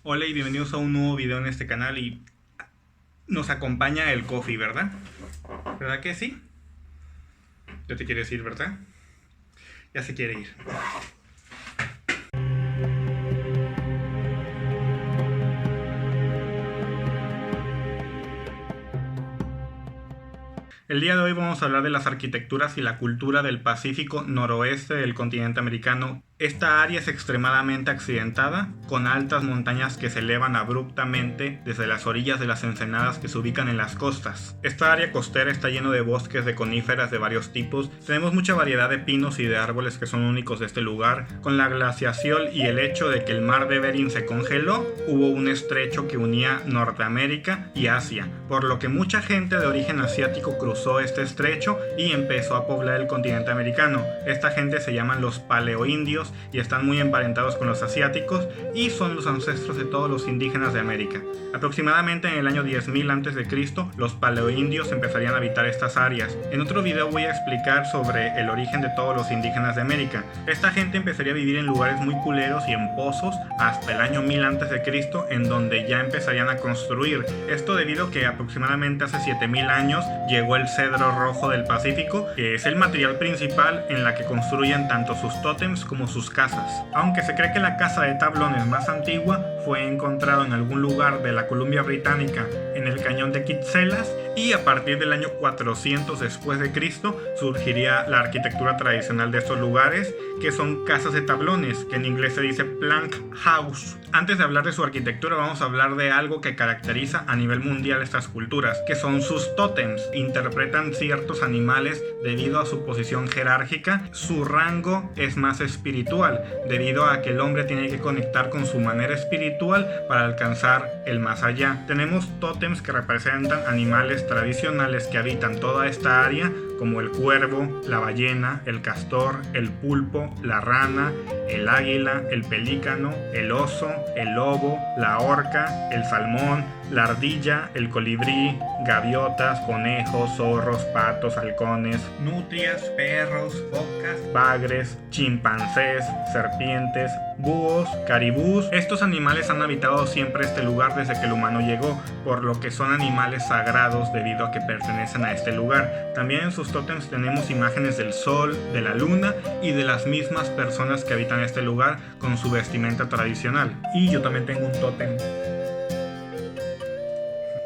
Hola y bienvenidos a un nuevo video en este canal y nos acompaña el Coffee, ¿verdad? ¿Verdad que sí? Ya te quieres ir, ¿verdad? Ya se quiere ir. El día de hoy vamos a hablar de las arquitecturas y la cultura del Pacífico noroeste del continente americano. Esta área es extremadamente accidentada, con altas montañas que se elevan abruptamente desde las orillas de las ensenadas que se ubican en las costas. Esta área costera está lleno de bosques de coníferas de varios tipos. Tenemos mucha variedad de pinos y de árboles que son únicos de este lugar. Con la glaciación y el hecho de que el mar de Bering se congeló, hubo un estrecho que unía Norteamérica y Asia, por lo que mucha gente de origen asiático cruzó este estrecho y empezó a poblar el continente americano. Esta gente se llaman los paleoindios y están muy emparentados con los asiáticos y son los ancestros de todos los indígenas de América. Aproximadamente en el año 10.000 a.C., los paleoindios empezarían a habitar estas áreas. En otro video voy a explicar sobre el origen de todos los indígenas de América. Esta gente empezaría a vivir en lugares muy culeros y en pozos hasta el año 1000 a.C., en donde ya empezarían a construir. Esto debido a que aproximadamente hace 7000 años llegó el cedro rojo del Pacífico, que es el material principal en la que construyen tanto sus tótems como sus casas. Aunque se cree que la casa de tablones más antigua fue encontrada en algún lugar de la Columbia Británica en el cañón de Kitselas, y a partir del año 400 después de Cristo surgiría la arquitectura tradicional de estos lugares, que son casas de tablones, que en inglés se dice plank house. Antes de hablar de su arquitectura, vamos a hablar de algo que caracteriza a nivel mundial estas culturas, que son sus tótems. Interpretan ciertos animales debido a su posición jerárquica. Su rango es más espiritual, debido a que el hombre tiene que conectar con su manera espiritual para alcanzar el más allá. Tenemos tótems que representan animales tradicionales que habitan toda esta área, como el cuervo, la ballena, el castor, el pulpo, la rana, el águila, el pelícano, el oso, el lobo, la orca, el salmón, la ardilla, el colibrí, gaviotas, conejos, zorros, patos, halcones, nutrias, perros, focas, bagres, chimpancés, serpientes, búhos, caribús. Estos animales han habitado siempre este lugar desde que el humano llegó, por lo que son animales sagrados debido a que pertenecen a este lugar. También en sus tótems tenemos imágenes del sol, de la luna y de las mismas personas que habitan este lugar con su vestimenta tradicional. Y yo también tengo un tótem.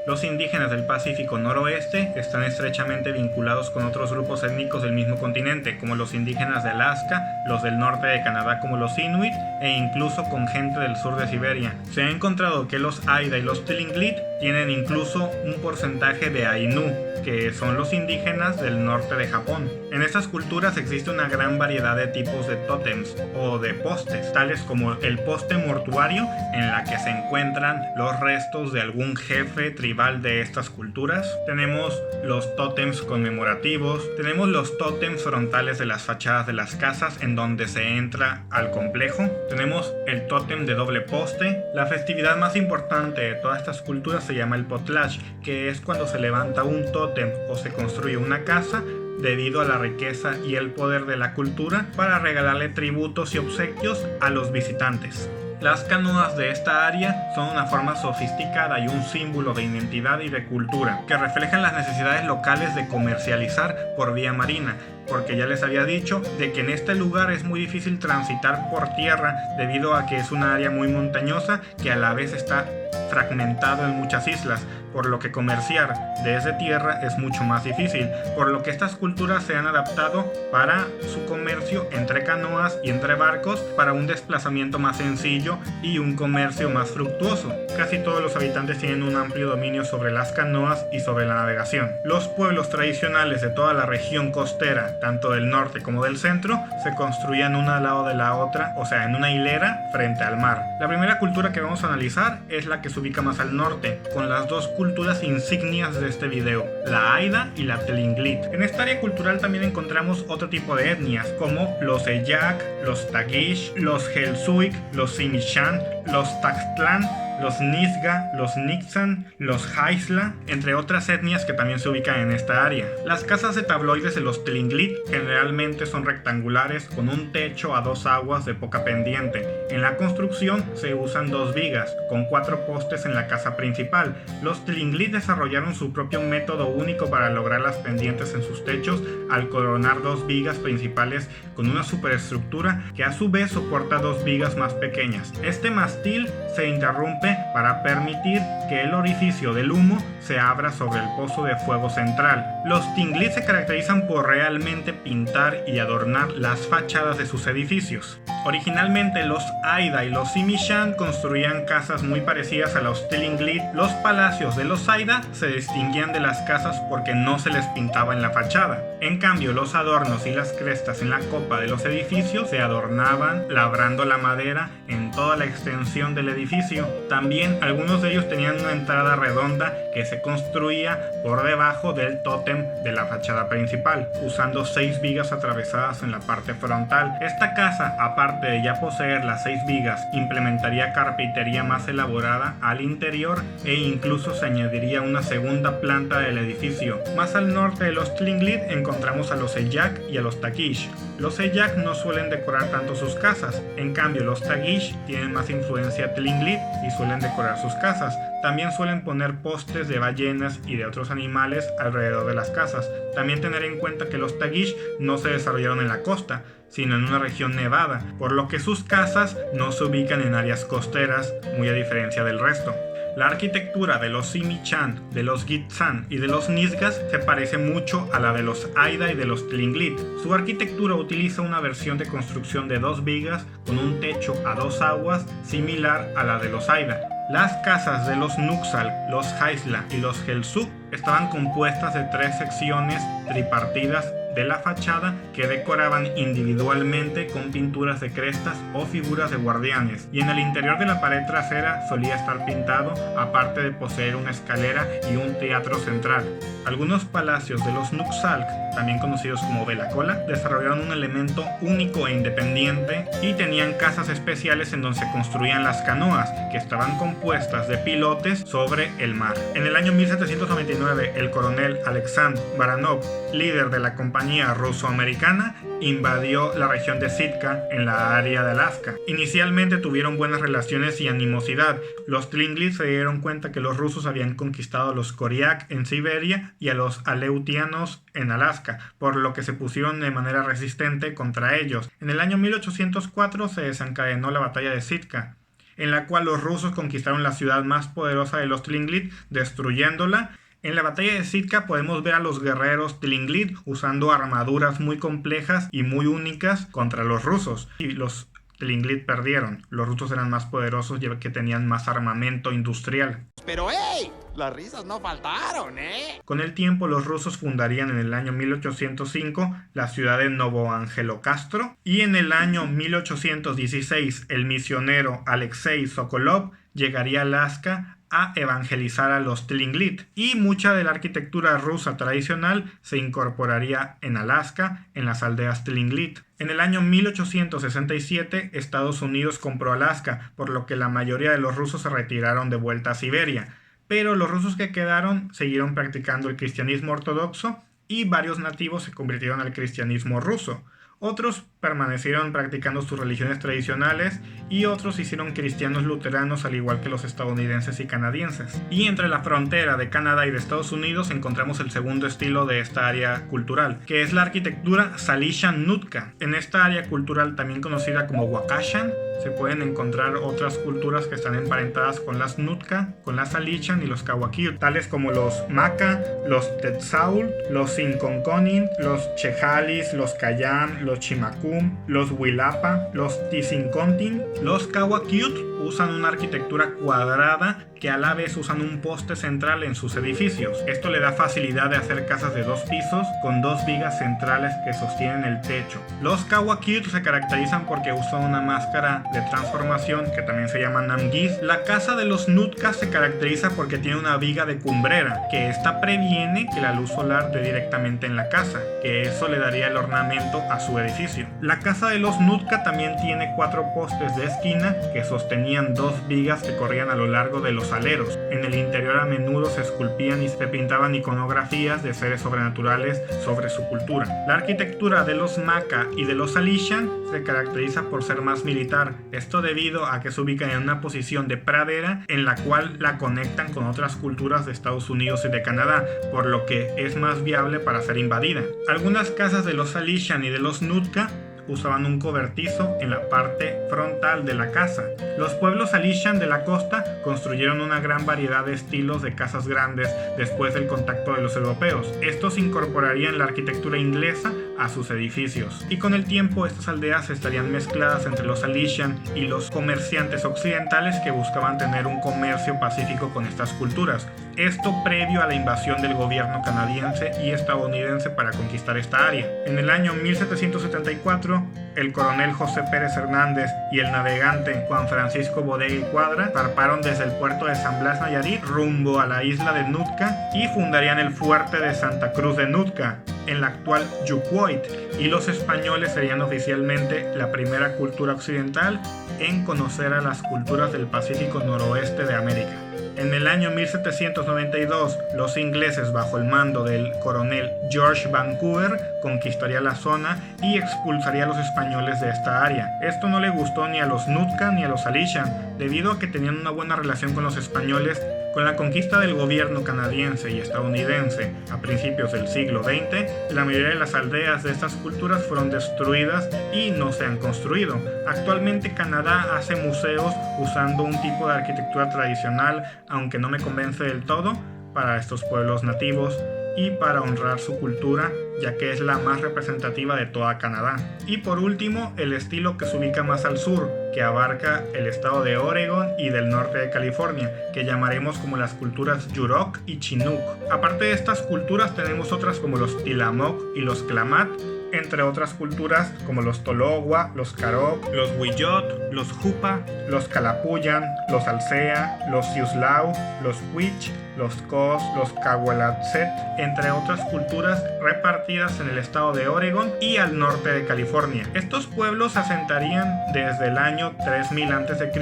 Los indígenas del Pacífico noroeste están estrechamente vinculados con otros grupos étnicos del mismo continente, como los indígenas de Alaska, los del norte de Canadá como los Inuit, e incluso con gente del sur de Siberia. Se ha encontrado que los Haida y los Tlingit tienen incluso un porcentaje de Ainu, que son los indígenas del norte de Japón. En estas culturas existe una gran variedad de tipos de tótems o de postes, tales como el poste mortuario, en la que se encuentran los restos de algún jefe tribal de estas culturas. Tenemos los tótems conmemorativos, tenemos los tótems frontales de las fachadas de las casas en donde se entra al complejo, tenemos el tótem de doble poste. La festividad más importante de todas estas culturas se llama el potlatch, que es cuando se levanta un tótem o se construye una casa debido a la riqueza y el poder de la cultura para regalarle tributos y obsequios a los visitantes. Las canoas de esta área son una forma sofisticada y un símbolo de identidad y de cultura, que reflejan las necesidades locales de comercializar por vía marina, porque ya les había dicho de que en este lugar es muy difícil transitar por tierra debido a que es una área muy montañosa que a la vez está fragmentado en muchas islas, por lo que comerciar desde tierra es mucho más difícil, por lo que estas culturas se han adaptado para su comercio entre canoas y entre barcos para un desplazamiento más sencillo y un comercio más fructuoso. Casi todos los habitantes tienen un amplio dominio sobre las canoas y sobre la navegación. Los pueblos tradicionales de toda la región costera, tanto del norte como del centro, se construían una al lado de la otra, o sea, en una hilera frente al mar. La primera cultura que vamos a analizar es la que se ubica más al norte, con las dos culturas insignias de este video, la Haida y la Tlingit. En esta área cultural también encontramos otro tipo de etnias, como los Eyak, los Tagish, los Helsuik, los Simishan, los Taxtlán, los Nisga, los Nixan, los Haisla, entre otras etnias que también se ubican en esta área. Las casas de tabloides de los Tlingit generalmente son rectangulares con un techo a dos aguas de poca pendiente En la construcción se usan 2 vigas, con 4 postes en la casa principal. Los Tlingit desarrollaron su propio método único para lograr las pendientes en sus techos al coronar 2 vigas principales con una superestructura que a su vez soporta 2 vigas más pequeñas. Este mástil se interrumpe para permitir que el orificio del humo se abra sobre el pozo de fuego central. Los Tlingit se caracterizan por realmente pintar y adornar las fachadas de sus edificios. Originalmente los Haida y los Simi-Shan construían casas muy parecidas a los Tlingit. Los palacios de los Haida se distinguían de las casas porque no se les pintaba en la fachada. En cambio, los adornos y las crestas en la copa de los edificios se adornaban labrando la madera en toda la extensión del edificio. También algunos de ellos tenían una entrada redonda que se construía por debajo del tótem de la fachada principal, usando 6 vigas atravesadas en la parte frontal. Esta casa, aparte de ya poseer las 6 vigas, implementaría carpintería más elaborada al interior e incluso se añadiría una segunda planta del edificio. Más al norte de los Tlingit encontramos a los Eyak y a los Tagish. Los Eyak no suelen decorar tanto sus casas, en cambio los Tagish tienen más influencia Tlingit y suelen decorar sus casas. También suelen poner postes de ballenas y de otros animales alrededor de las casas. También tener en cuenta que los Tagish no se desarrollaron en la costa, sino en una región nevada, por lo que sus casas no se ubican en áreas costeras, muy a diferencia del resto. La arquitectura de los Simi-Shan, de los Gitxsan y de los Nisgads se parece mucho a la de los Haida y de los Tlingit. Su arquitectura utiliza una versión de construcción de 2 vigas con un techo a 2 aguas similar a la de los Haida. Las casas de los Nuxalk, los Haisla y los Helsuk estaban compuestas de 3 secciones tripartidas de la fachada que decoraban individualmente con pinturas de crestas o figuras de guardianes, y en el interior de la pared trasera solía estar pintado, aparte de poseer una escalera y un teatro central. Algunos palacios de los Nuxalk, también conocidos como Belacola, desarrollaron un elemento único e independiente y tenían casas especiales en donde se construían las canoas, que estaban compuestas de pilotes sobre el mar. En el año 1799, el coronel Alexander Baranov, líder de la compañía ruso-americana, invadió la región de Sitka en la área de Alaska. Inicialmente tuvieron buenas relaciones y animosidad. Los Tlingit se dieron cuenta que los rusos habían conquistado a los Koryak en Siberia y a los Aleutianos en Alaska, por lo que se pusieron de manera resistente contra ellos. En el año 1804 se desencadenó la batalla de Sitka, en la cual los rusos conquistaron la ciudad más poderosa de los Tlingit, destruyéndola. En la batalla de Sitka podemos ver a los guerreros Tlingit usando armaduras muy complejas y muy únicas contra los rusos, y los Tlingit perdieron. Los rusos eran más poderosos ya que tenían más armamento industrial. Pero ¡hey! Las risas no faltaron, ¿eh? Con el tiempo, los rusos fundarían en el año 1805 la ciudad de Novoangelokastro, y en el año 1816 el misionero Alexei Sokolov llegaría a Alaska a evangelizar a los Tlingit, y mucha de la arquitectura rusa tradicional se incorporaría en Alaska, en las aldeas Tlingit. En el año 1867, Estados Unidos compró Alaska, por lo que la mayoría de los rusos se retiraron de vuelta a Siberia, pero los rusos que quedaron siguieron practicando el cristianismo ortodoxo y varios nativos se convirtieron al cristianismo ruso. Otros permanecieron practicando sus religiones tradicionales y otros se hicieron cristianos luteranos, al igual que los estadounidenses y canadienses. Y entre la frontera de Canadá y de Estados Unidos encontramos el segundo estilo de esta área cultural, que es la arquitectura Salishan Nootka. En esta área cultural, también conocida como Wakashan, se pueden encontrar otras culturas que están emparentadas con las Nootka, con las Salishan y los Kawakiut, tales como los Maka, los Tetsault, los Sinkonkonin, los Chehalis, los Kayam, los Chimakum, los Willapa, los Tisinkontin. Los Kawakiut usan una arquitectura cuadrada que a la vez usan un poste central en sus edificios. Esto le da facilidad de hacer casas de 2 pisos con 2 vigas centrales que sostienen el techo. Los Kawakiut se caracterizan porque usan una máscara de transformación que también se llama Namgis. La casa de los Nootka se caracteriza porque tiene una viga de cumbrera, que esta previene que la luz solar dé directamente en la casa, que eso le daría el ornamento a su edificio. La casa de los Nootka también tiene 4 postes de esquina que sostenían tenían 2 vigas que corrían a lo largo de los aleros. En el interior a menudo se esculpían y se pintaban iconografías de seres sobrenaturales sobre su cultura. La arquitectura de los Maca y de los Alishan se caracteriza por ser más militar, esto debido a que se ubican en una posición de pradera en la cual la conectan con otras culturas de Estados Unidos y de Canadá, por lo que es más viable para ser invadida. Algunas casas de los Alishan y de los Nootka usaban un cobertizo en la parte frontal de la casa. Los pueblos Alishan de la costa construyeron una gran variedad de estilos de casas grandes después del contacto de los europeos. Estos incorporarían la arquitectura inglesa a sus edificios, y con el tiempo estas aldeas estarían mezcladas entre los Alishan y los comerciantes occidentales que buscaban tener un comercio pacífico con estas culturas. Esto previo a la invasión del gobierno canadiense y estadounidense para conquistar esta área. En el año 1774, el coronel José Pérez Hernández y el navegante Juan Francisco Bodega y Cuadra zarparon desde el puerto de San Blas Nayarit rumbo a la isla de Nootka y fundarían el fuerte de Santa Cruz de Nootka, en la actual Yuquoit, y los españoles serían oficialmente la primera cultura occidental en conocer a las culturas del Pacífico noroeste de América. En el año 1792, los ingleses, bajo el mando del coronel George Vancouver, conquistaría la zona y expulsaría a los españoles de esta área. Esto no le gustó ni a los Nootka ni a los Alishan, debido a que tenían una buena relación con los españoles. Con la conquista del gobierno canadiense y estadounidense a principios del siglo XX, la mayoría de las aldeas de estas culturas fueron destruidas y no se han construido. Actualmente Canadá hace museos usando un tipo de arquitectura tradicional, aunque no me convence del todo, para estos pueblos nativos y para honrar su cultura, ya que es la más representativa de toda Canadá. Y por último, el estilo que se ubica más al sur, que abarca el estado de Oregon y del norte de California, que llamaremos como las culturas Yurok y Chinook. Aparte de estas culturas tenemos otras como los Tillamook y los Klamath, entre otras culturas como los Tologua, los Karok, los Wiyot, los Hupa, los Kalapuyan, los Alsea, los Siuslaw, los Huich, los Kos, los Cahuelatset, entre otras culturas repartidas en el estado de Oregon y al norte de California. Estos pueblos se asentarían desde el año 3000 a.C.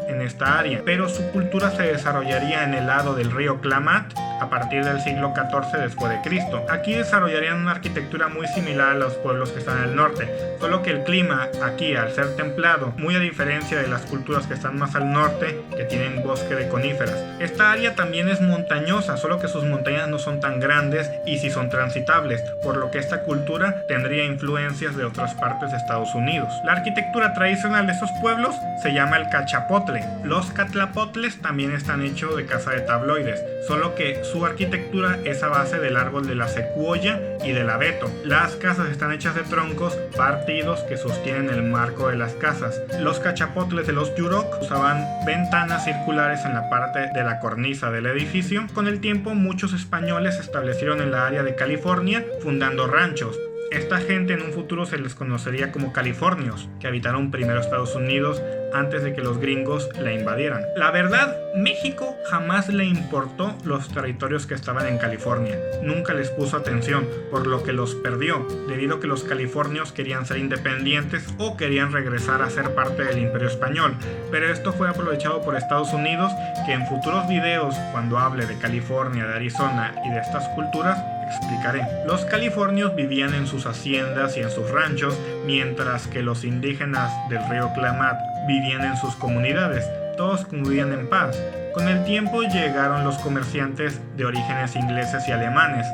en esta área, pero su cultura se desarrollaría en el lado del río Klamath a partir del siglo XIV después de Cristo. Aquí desarrollarían una arquitectura muy similar a los pueblos que están en el norte, solo que el clima aquí, al ser templado, muy a diferencia de las culturas que están más al norte, que tienen bosque de coníferas. Esta área también es montañosa, solo que sus montañas no son tan grandes y sí son transitables, por lo que esta cultura tendría influencias de otras partes de Estados Unidos. La arquitectura tradicional de estos pueblos se llama el cachapotle. Los catlapotles también están hechos de casa de tabloides, solo que su arquitectura es a base del árbol de la secuoya y del abeto. Las casas están hechas de troncos partidos que sostienen el marco de las casas. Los cachapotles de los Yurok usaban ventanas circulares en la parte de la cornisa del edificio. Con el tiempo, muchos españoles se establecieron en la área de California, fundando ranchos. Esta gente en un futuro se les conocería como californios, que habitaron primero Estados Unidos antes de que los gringos la invadieran. La verdad, México jamás le importó los territorios que estaban en California. Nunca les puso atención, por lo que los perdió, debido a que los californios querían ser independientes o querían regresar a ser parte del Imperio Español. Pero esto fue aprovechado por Estados Unidos, que en futuros videos, cuando hable de California, de Arizona y de estas culturas, explicaré. Los californios vivían en sus haciendas y en sus ranchos, mientras que los indígenas del río Klamath vivían en sus comunidades. Todos convivían en paz. Con el tiempo llegaron los comerciantes de orígenes ingleses y alemanes,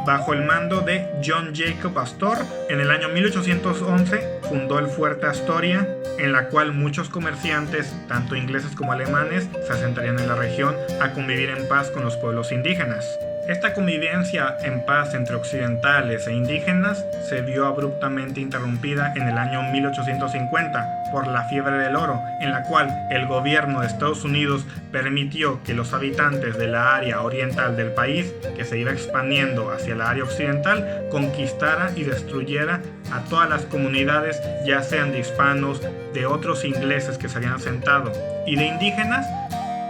bajo el mando de John Jacob Astor. En el año 1811 fundó el fuerte Astoria, en la cual muchos comerciantes, tanto ingleses como alemanes, se asentarían en la región a convivir en paz con los pueblos indígenas. Esta convivencia en paz entre occidentales e indígenas se vio abruptamente interrumpida en el año 1850 por la fiebre del oro, en la cual el gobierno de Estados Unidos permitió que los habitantes de la área oriental del país, que se iba expandiendo hacia la área occidental, conquistara y destruyera a todas las comunidades, ya sean de hispanos, de otros ingleses que se habían asentado y de indígenas,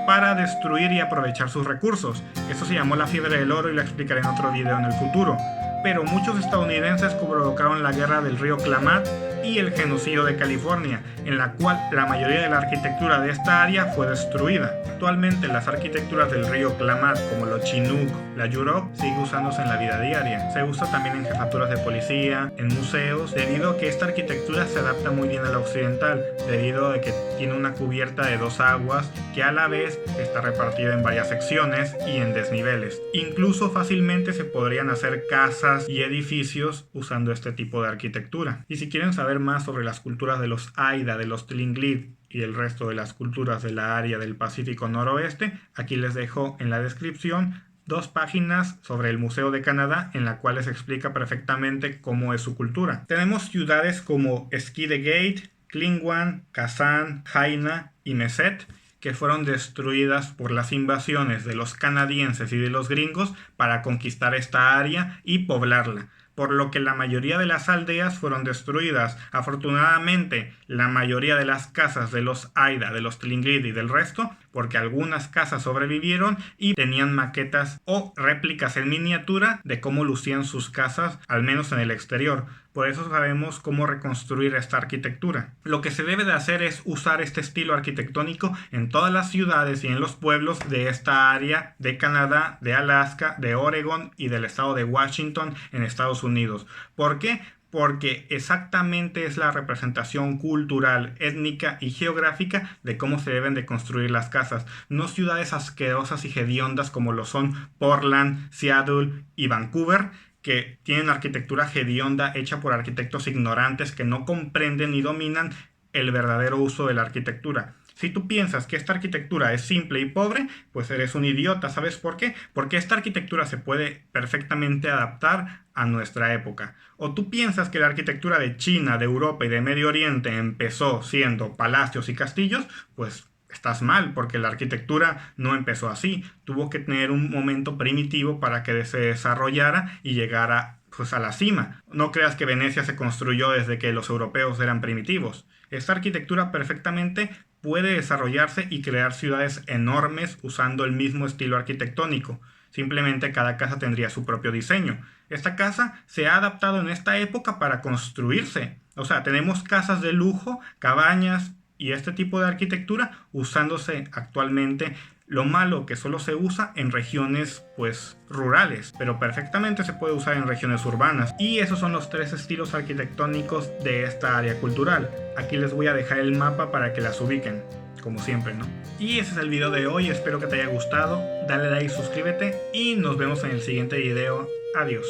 para destruir y aprovechar sus recursos. Eso se llamó la fiebre del oro y lo explicaré en otro video en el futuro. Pero muchos estadounidenses provocaron la guerra del río Klamath y el genocidio de California, en la cual la mayoría de la arquitectura de esta área fue destruida. Actualmente las arquitecturas del río Klamath, como los Chinook, la Yurok, sigue usándose en la vida diaria. Se usa también en jefaturas de policía, en museos, debido a que esta arquitectura se adapta muy bien a la occidental, debido a que tiene una cubierta de 2 aguas que a la vez está repartida en varias secciones y en desniveles. Incluso fácilmente se podrían hacer casas y edificios usando este tipo de arquitectura. Y si quieren saber más sobre las culturas de los Haida, de los Tlingit y el resto de las culturas de la área del Pacífico Noroeste, aquí les dejo en la descripción 2 páginas sobre el Museo de Canadá en las cuales explica perfectamente cómo es su cultura. Tenemos ciudades como Skidegate, Klingwan, Kazan, Haina y Meset, que fueron destruidas por las invasiones de los canadienses y de los gringos para conquistar esta área y poblarla, por lo que la mayoría de las aldeas fueron destruidas. Afortunadamente, la mayoría de las casas de los Haida, de los Tlingit y del resto, porque algunas casas sobrevivieron y tenían maquetas o réplicas en miniatura de cómo lucían sus casas, al menos en el exterior. Por eso sabemos cómo reconstruir esta arquitectura. Lo que se debe de hacer es usar este estilo arquitectónico en todas las ciudades y en los pueblos de esta área de Canadá, de Alaska, de Oregon y del estado de Washington en Estados Unidos. ¿Por qué? Porque exactamente es la representación cultural, étnica y geográfica de cómo se deben de construir las casas. No ciudades asquerosas y hediondas como lo son Portland, Seattle y Vancouver, que tienen arquitectura hedionda hecha por arquitectos ignorantes que no comprenden ni dominan el verdadero uso de la arquitectura. Si tú piensas que esta arquitectura es simple y pobre, pues eres un idiota. ¿Sabes por qué? Porque esta arquitectura se puede perfectamente adaptar a nuestra época. O tú piensas que la arquitectura de China, de Europa y de Medio Oriente empezó siendo palacios y castillos, pues estás mal, porque la arquitectura no empezó así. Tuvo que tener un momento primitivo para que se desarrollara y llegara pues a la cima. No creas que Venecia se construyó desde que los europeos eran primitivos. Esta arquitectura perfectamente puede desarrollarse y crear ciudades enormes usando el mismo estilo arquitectónico. Simplemente cada casa tendría su propio diseño. Esta casa se ha adaptado en esta época para construirse. O sea, tenemos casas de lujo, cabañas y este tipo de arquitectura usándose actualmente. Lo malo que solo se usa en regiones pues rurales, pero perfectamente se puede usar en regiones urbanas. Y esos son los 3 estilos arquitectónicos de esta área cultural. Aquí les voy a dejar el mapa para que las ubiquen, como siempre, ¿no? Y ese es el video de hoy, espero que te haya gustado. Dale like, suscríbete y nos vemos en el siguiente video. Adiós.